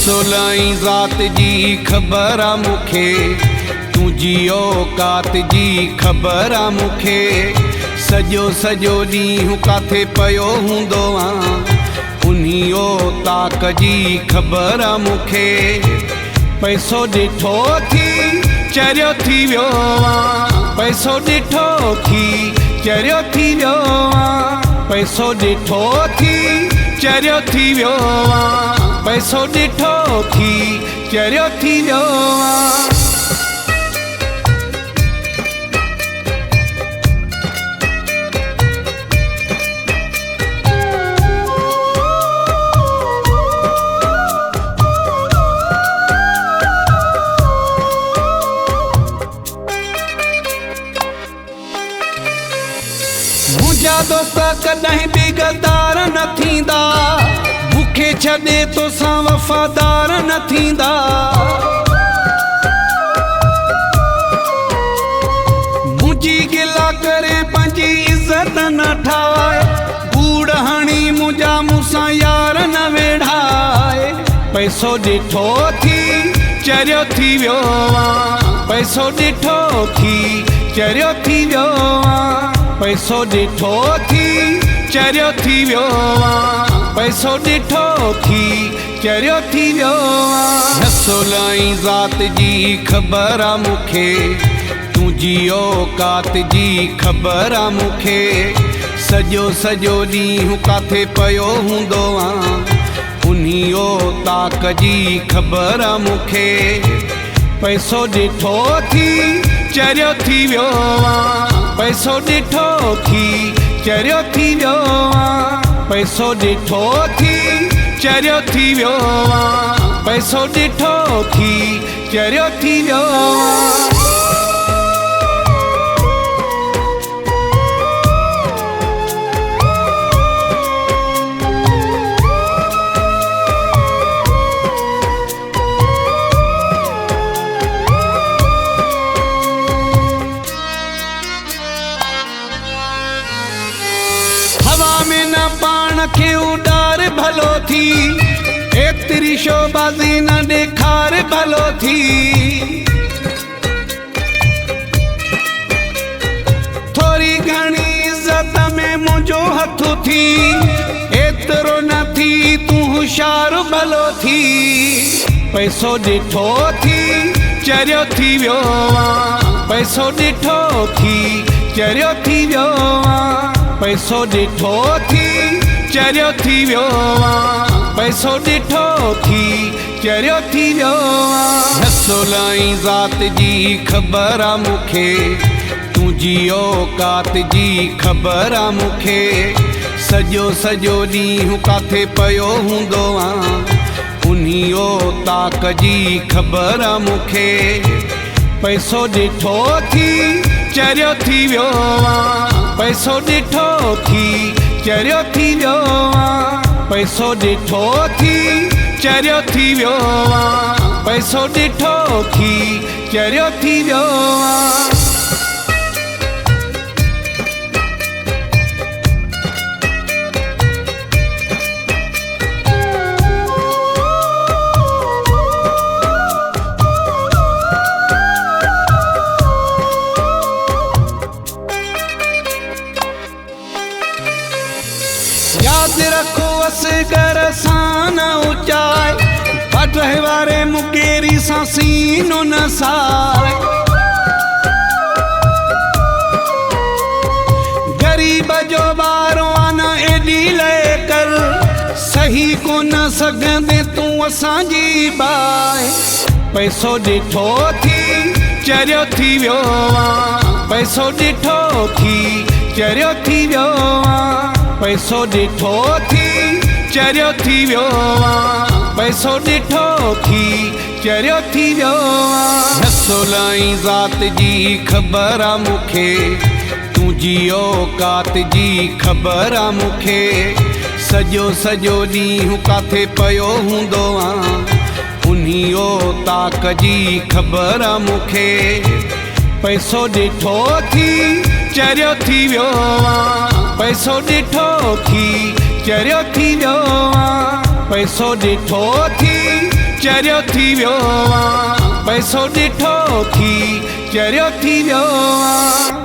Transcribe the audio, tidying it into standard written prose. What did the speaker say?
रसोलाई ज़ात जी ख़बर आ मूंखे, तुंहिंजी औकात जी ख़बर आ मूंखे। सॼो सॼो ॾींहुं काथे पियो हूंदो आं, उन्ही औताक जी ख़बर आ मूंखे। पैसो ॾिठो थी चरियो थी वियो आं, पैसो ॾिठो थी चरियो थी वियो आं। पैसो ॾिठो थी चरियो थी वियो आं, पैसो ॾिठो थी चरियो थी वियो आं। मुंहिंजा दोस्त कॾहिं बि गद्दार न थींदा, मूंखे छॾे तोसां वफ़ादार न थींदा। मुंहिंजी गिला करे पंहिंजी इज़त न ठाहे, कूड़ हणी मुंहिंजा मूंसां यार न वेढ़ाए। पैसो ॾिठो थी चरियो थी वियो आं, पैसो ॾिठो थी चरियो थी वियो आं। पैसो ॾिठो थी चरियो थी वियो आं, पैसो ॾिठो थी चरियो थी वियो आं। रसोलाई ज़ात जी ख़बर आ मूंखे, तुंहिंजी औकात जी ख़बर आ मूंखे। सॼो सॼो ॾींहुं काथे पियो हूंदो आं, उन्ही औताक जी ख़बर आ मूंखे। पैसो ॾिठो थी चरियो थी वियो आं, पैसो ॾिठो थी चरियो थी वियो आं। पैसो ॾिठो थी चरियो थी वियो आं, पैसो ॾिठो थी चरियो थी वियो आं। हवा में न पाण खे उॾार भलो थी, एतिरी शोबाज़ी न ॾेखार भलो थी। थोरी घणी इज़त में मुंहिंजो हथ थी, एतिरो न थी तूं होशियार भलो थी। पैसो ॾिठो थी चरियो थी वियो आं, पैसो ॾिठो थी चरियो थी वियो आं। पैसो ॾिठो थी चरियो थी वियो आं, पैसो ॾिठो थी चरियो थी वियो आं। रसोलाई ज़ात जी ख़बर आ मूंखे, तुंहिंजी औकात जी ख़बर आ मूंखे। सॼो सॼो ॾींहुं काथे पियो हूंदो आं, उन्ही औताक जी ख़बर आ मूंखे। पैसो ॾिठो थी चरियो थी वियो आं, पैसो ॾिठो थी चरियो थी वियो आं। पैसो ॾिठो थी चरियो थी वियो आं, पैसो ॾिठो थी चरियो थी वियो आं। याद रखो असगर सां न उचाए, पटहे वारे मुकेरी सां सीनो न साए। गरीब जो ॿारो आ न एॾी लय कर, सही कोन सघंदे तूं असांजी बाए। पैसो ॾिठो थी चरियो थी वियो आं, पैसो ॾिठो थी चरियो थी वियो आं। पैसो ॾिठो थी चरियो थी वियो आं, पैसो ॾिठो थी चरियो थी वियो आं। रसोलाई ज़ात जी ख़बर आ मूंखे, तुंहिंजी औकात जी ख़बर आ मूंखे। सॼो सॼो ॾींहुं काथे पियो हूंदो आं, उन्ही औताक जी ख़बर आ मूंखे। पैसो ॾिठो थी चरियो थी वियो आं, पैसो ॾिठो थी चरियो थी वियो आं। पैसो ॾिठो थी चरियो थी वियो आं पैसो ॾिठो थी चरियो थी वियो आं